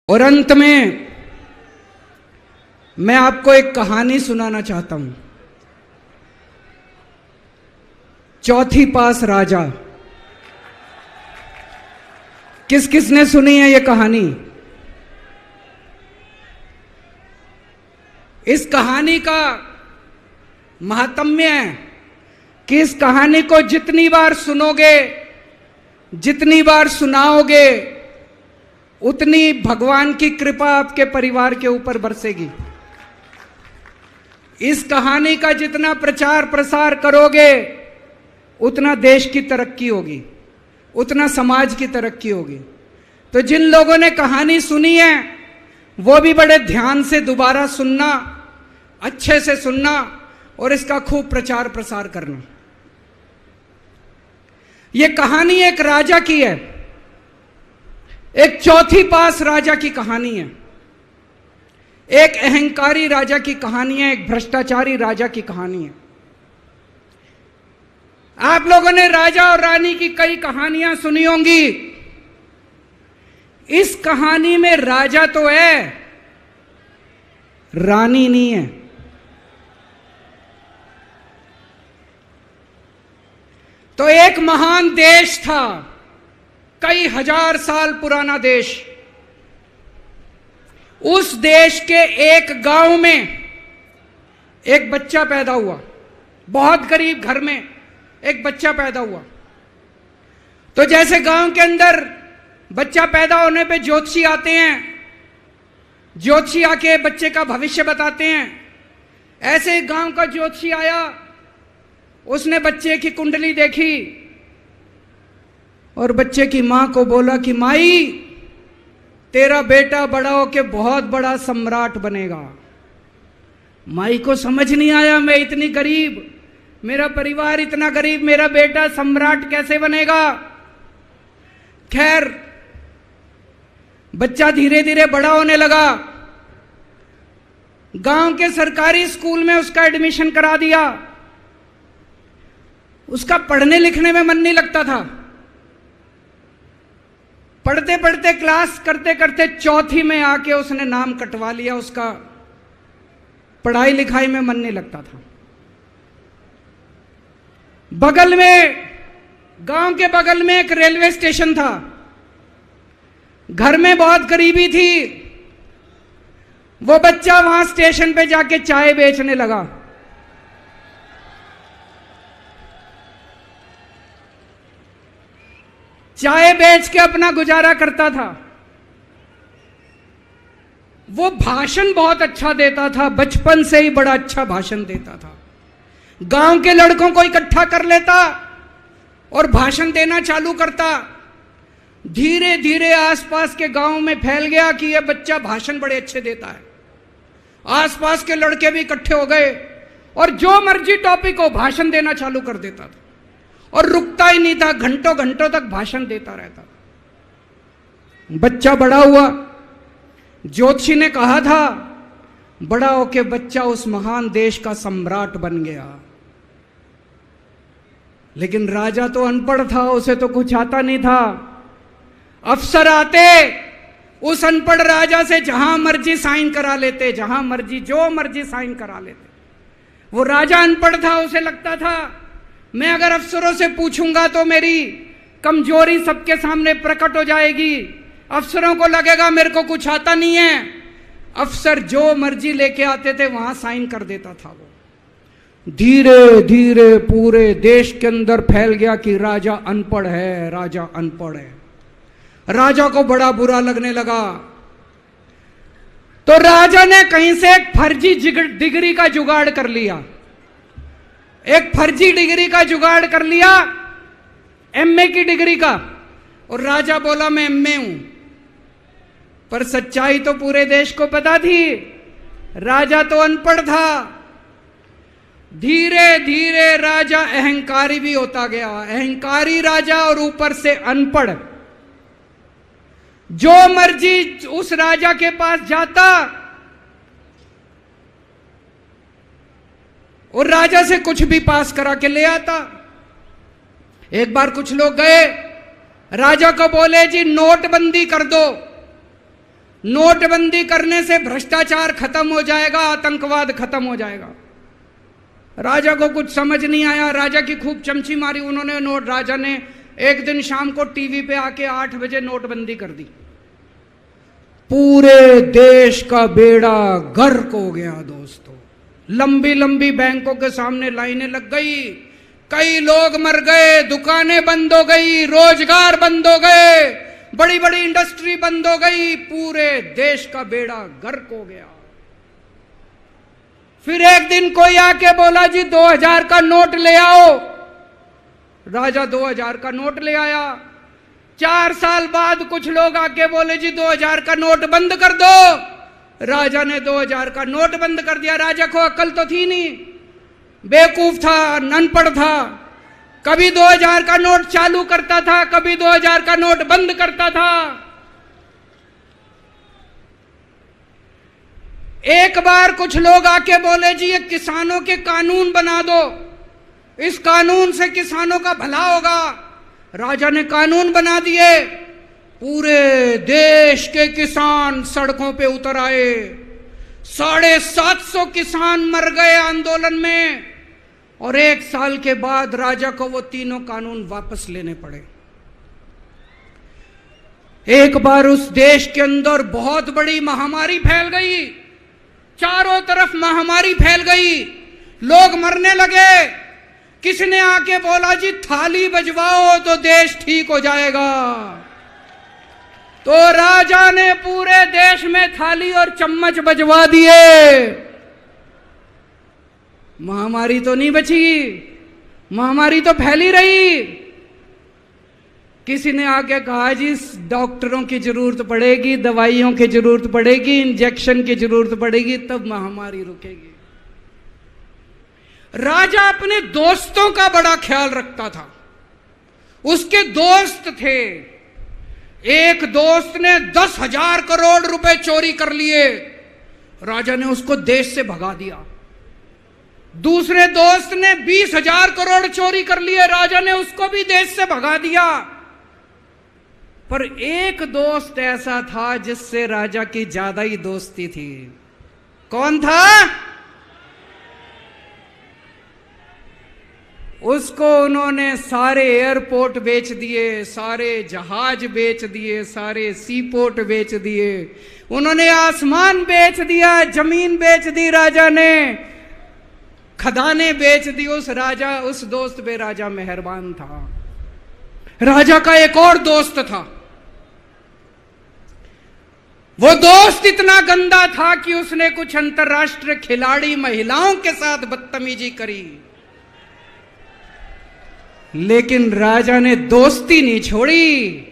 और अंत में मैं आपको एक कहानी सुनाना चाहता हूं। चौथी पास राजा। किस किस ने सुनी है ये कहानी? इस कहानी का महात्म्य है कि इस कहानी को जितनी बार सुनोगे, जितनी बार सुनाओगे, उतनी भगवान की कृपा आपके परिवार के ऊपर बरसेगी। इस कहानी का जितना प्रचार प्रसार करोगे, उतना देश की तरक्की होगी, उतना समाज की तरक्की होगी। तो जिन लोगों ने कहानी सुनी है वो भी बड़े ध्यान से दोबारा सुनना, अच्छे से सुनना और इसका खूब प्रचार प्रसार करना। यह कहानी एक राजा की है, एक चौथी पास राजा की कहानी है, एक अहंकारी राजा की कहानी है, एक भ्रष्टाचारी राजा की कहानी है। आप लोगों ने राजा और रानी की कई कहानियां सुनी होंगी। इस कहानी में राजा तो है, रानी नहीं है। तो एक महान देश था, कई हजार साल पुराना देश। उस देश के एक गांव में एक बच्चा पैदा हुआ, बहुत गरीब घर में एक बच्चा पैदा हुआ। तो जैसे गांव के अंदर बच्चा पैदा होने पे ज्योतिषी आते हैं, ज्योतिषी आके बच्चे का भविष्य बताते हैं, ऐसे गांव का ज्योतिषी आया। उसने बच्चे की कुंडली देखी और बच्चे की मां को बोला कि माई, तेरा बेटा बड़ा होके बहुत बड़ा सम्राट बनेगा। माई को समझ नहीं आया, मैं इतनी गरीब, मेरा परिवार इतना गरीब, मेरा बेटा सम्राट कैसे बनेगा। खैर, बच्चा धीरे धीरे बड़ा होने लगा। गांव के सरकारी स्कूल में उसका एडमिशन करा दिया। उसका पढ़ने लिखने में मन नहीं लगता था। पढ़ते पढ़ते, क्लास करते करते चौथी में आके उसने नाम कटवा लिया। उसका पढ़ाई लिखाई में मन नहीं लगता था। बगल में, गांव के बगल में एक रेलवे स्टेशन था। घर में बहुत गरीबी थी। वो बच्चा वहां स्टेशन पे जाके चाय बेचने लगा। चाय बेच के अपना गुजारा करता था। वो भाषण बहुत अच्छा देता था, बचपन से ही बड़ा अच्छा भाषण देता था। गांव के लड़कों को इकट्ठा कर लेता और भाषण देना चालू करता। धीरे धीरे आसपास के गांव में फैल गया कि यह बच्चा भाषण बड़े अच्छे देता है। आसपास के लड़के भी इकट्ठे हो गए और जो मर्जी टॉपिक हो भाषण देना चालू कर देता था और रुकता ही नहीं था, घंटों घंटों तक भाषण देता रहता। बच्चा बड़ा हुआ। ज्योतिषी ने कहा था बड़ा होके बच्चा उस महान देश का सम्राट बन गया। लेकिन राजा तो अनपढ़ था, उसे तो कुछ आता नहीं था। अफसर आते, उस अनपढ़ राजा से जहां मर्जी साइन करा लेते, जहां मर्जी जो मर्जी साइन करा लेते। वो राजा अनपढ़ था, उसे लगता था मैं अगर अफसरों से पूछूंगा तो मेरी कमजोरी सबके सामने प्रकट हो जाएगी। अफसरों को लगेगा मेरे को कुछ आता नहीं है। अफसर जो मर्जी लेके आते थे वहां साइन कर देता था। वो धीरे धीरे पूरे देश के अंदर फैल गया कि राजा अनपढ़ है, राजा अनपढ़ है। राजा को बड़ा बुरा लगने लगा। तो राजा ने कहीं से एक फर्जी डिग्री का जुगाड़ कर लिया। एक फर्जी डिग्री का जुगाड़ कर लिया, एमए की डिग्री का। और राजा बोला मैं एमए हूं। पर सच्चाई तो पूरे देश को पता थी, राजा तो अनपढ़ था। धीरे धीरे राजा अहंकारी भी होता गया। अहंकारी राजा और ऊपर से अनपढ़। जो मर्जी उस राजा के पास जाता और राजा से कुछ भी पास करा के ले आता। एक बार कुछ लोग गए, राजा को बोले जी नोटबंदी कर दो। नोटबंदी करने से भ्रष्टाचार खत्म हो जाएगा, आतंकवाद खत्म हो जाएगा। राजा को कुछ समझ नहीं आया, राजा की खूब चमची मारी उन्होंने। राजा ने एक दिन शाम को टीवी पे आके 8 बजे नोटबंदी कर दी। पूरे देश का बेड़ा गर्क हो गया दोस्तों। लंबी लंबी बैंकों के सामने लाइनें लग गई, कई लोग मर गए, दुकानें बंद हो गई, रोजगार बंद हो गए, बड़ी बड़ी इंडस्ट्री बंद हो गई, पूरे देश का बेड़ा गर्क हो गया। फिर एक दिन कोई आके बोला जी 2000 का नोट ले आओ। राजा 2000 का नोट ले आया। 4 साल बाद कुछ लोग आके बोले जी 2000 का नोट बंद कर दो। राजा ने 2000 का नोट बंद कर दिया। राजा को अक्ल तो थी नहीं, बेवकूफ था, अनपढ़ था। कभी 2000 का नोट चालू करता था, कभी 2000 का नोट बंद करता था। एक बार कुछ लोग आके बोले जी ये किसानों के कानून बना दो, इस कानून से किसानों का भला होगा। राजा ने कानून बना दिए। पूरे देश के किसान सड़कों पे उतर आए। 750 किसान मर गए आंदोलन में, और 1 साल के बाद राजा को वो तीनों कानून वापस लेने पड़े। एक बार उस देश के अंदर बहुत बड़ी महामारी फैल गई, चारों तरफ महामारी फैल गई, लोग मरने लगे। किसी ने आके बोला जी थाली बजवाओ तो देश ठीक हो जाएगा। तो राजा ने पूरे देश में थाली और चम्मच बजवा दिए। महामारी तो नहीं बची, महामारी तो फैली रही। किसी ने आके कहा जी डॉक्टरों की जरूरत पड़ेगी, दवाइयों की जरूरत पड़ेगी, इंजेक्शन की जरूरत पड़ेगी, तब महामारी रुकेगी। राजा अपने दोस्तों का बड़ा ख्याल रखता था। उसके दोस्त थे। एक दोस्त ने 10,000 करोड़ रुपए चोरी कर लिए, राजा ने उसको देश से भगा दिया। दूसरे दोस्त ने 20,000 करोड़ चोरी कर लिए, राजा ने उसको भी देश से भगा दिया। पर एक दोस्त ऐसा था जिससे राजा की ज्यादा ही दोस्ती थी। कौन था? उसको उन्होंने सारे एयरपोर्ट बेच दिए, सारे जहाज बेच दिए, सारे सी पोर्ट बेच दिए, उन्होंने आसमान बेच दिया, जमीन बेच दी, राजा ने खदानें बेच दी। उस दोस्त पे राजा मेहरबान था। राजा का एक और दोस्त था। वो दोस्त इतना गंदा था कि उसने कुछ अंतर्राष्ट्रीय खिलाड़ी महिलाओं के साथ बदतमीजी करी, लेकिन राजा ने दोस्ती नहीं छोड़ी।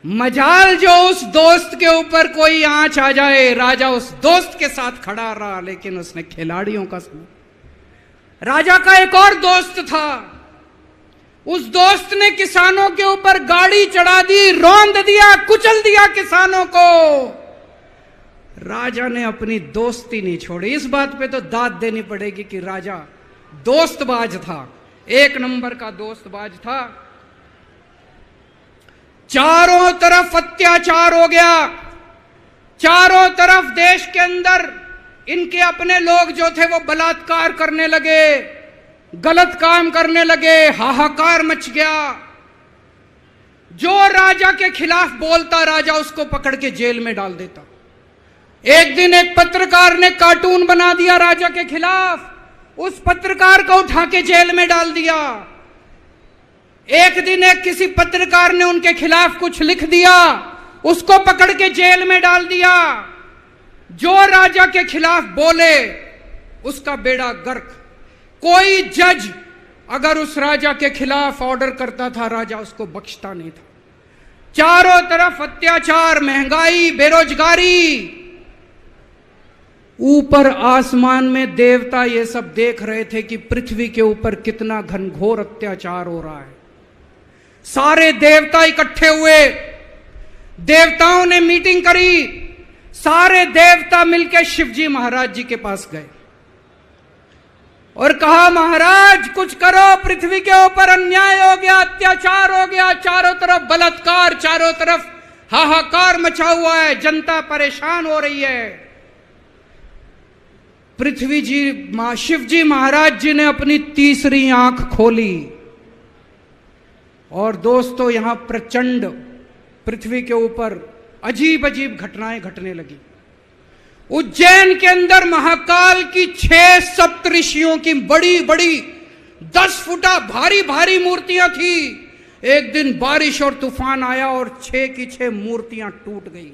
मजाल जो उस दोस्त के ऊपर कोई आंच आ जाए, राजा उस दोस्त के साथ खड़ा रहा, लेकिन उसने खिलाड़ियों का सुना। राजा का एक और दोस्त था। उस दोस्त ने किसानों के ऊपर गाड़ी चढ़ा दी, रौंद दिया, कुचल दिया किसानों को। राजा ने अपनी दोस्ती नहीं छोड़ी। इस बात पे तो दाद देनी पड़ेगी कि राजा दोस्तबाज था, 1 नंबर का दोस्तबाज था। चारों तरफ अत्याचार हो गया, चारों तरफ देश के अंदर इनके अपने लोग जो थे वो बलात्कार करने लगे, गलत काम करने लगे, हाहाकार मच गया। जो राजा के खिलाफ बोलता, राजा उसको पकड़ के जेल में डाल देता। एक दिन एक पत्रकार ने कार्टून बना दिया राजा के खिलाफ, उस पत्रकार को उठा के जेल में डाल दिया। एक दिन एक किसी पत्रकार ने उनके खिलाफ कुछ लिख दिया, उसको पकड़ के जेल में डाल दिया। जो राजा के खिलाफ बोले उसका बेड़ा गर्क। कोई जज अगर उस राजा के खिलाफ ऑर्डर करता था, राजा उसको बख्शता नहीं था। चारों तरफ अत्याचार, महंगाई, बेरोजगारी। ऊपर आसमान में देवता ये सब देख रहे थे कि पृथ्वी के ऊपर कितना घनघोर अत्याचार हो रहा है। सारे देवता इकट्ठे हुए, देवताओं ने मीटिंग करी। सारे देवता मिलकर शिवजी महाराज जी के पास गए और कहा, महाराज कुछ करो, पृथ्वी के ऊपर अन्याय हो गया, अत्याचार हो गया, चारों तरफ बलात्कार, चारों तरफ हाहाकार मचा हुआ है, जनता परेशान हो रही है। पृथ्वी जी शिव जी महाराज जी ने अपनी तीसरी आंख खोली और दोस्तों यहां प्रचंड पृथ्वी के ऊपर अजीब अजीब घटनाएं घटने लगी। उज्जैन के अंदर महाकाल की 6 सप्तऋषियों की बड़ी बड़ी 10 फुटा भारी भारी मूर्तियां थी। एक दिन बारिश और तूफान आया और 6 की 6 मूर्तियां टूट गई।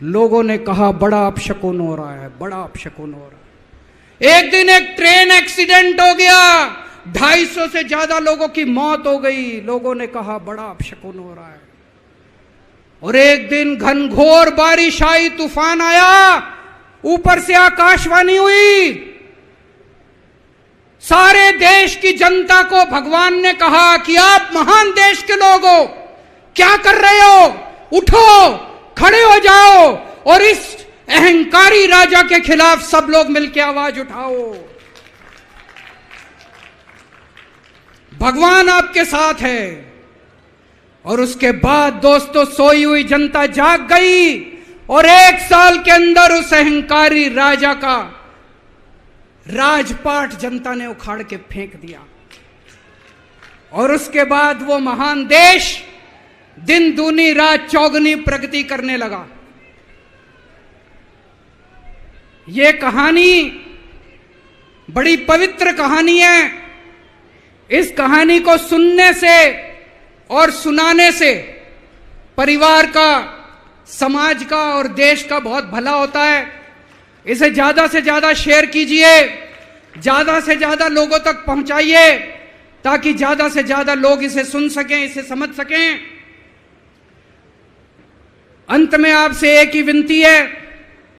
लोगों ने कहा बड़ा अपशकुन हो रहा है, बड़ा अपशकुन हो रहा है। एक दिन एक ट्रेन एक्सीडेंट हो गया, 250 से ज्यादा लोगों की मौत हो गई। लोगों ने कहा बड़ा अपशकुन हो रहा है। और एक दिन घनघोर बारिश आई, तूफान आया, ऊपर से आकाशवाणी हुई। सारे देश की जनता को भगवान ने कहा कि आप महान देश के लोग हो, क्या कर रहे हो, उठो, खड़े हो जाओ और इस अहंकारी राजा के खिलाफ सब लोग मिलकर आवाज उठाओ। भगवान आपके साथ है। और उसके बाद दोस्तों सोई हुई जनता जाग गई और 1 साल के अंदर उस अहंकारी राजा का राजपाट जनता ने उखाड़ के फेंक दिया। और उसके बाद वो महान देश दिन दूनी रात चौगुनी प्रगति करने लगा। ये कहानी बड़ी पवित्र कहानी है। इस कहानी को सुनने से और सुनाने से परिवार का, समाज का और देश का बहुत भला होता है। इसे ज्यादा से ज्यादा शेयर कीजिए, ज्यादा से ज्यादा लोगों तक पहुंचाइए ताकि ज्यादा से ज्यादा लोग इसे सुन सकें, इसे समझ सकें। अंत में आपसे एक ही विनती है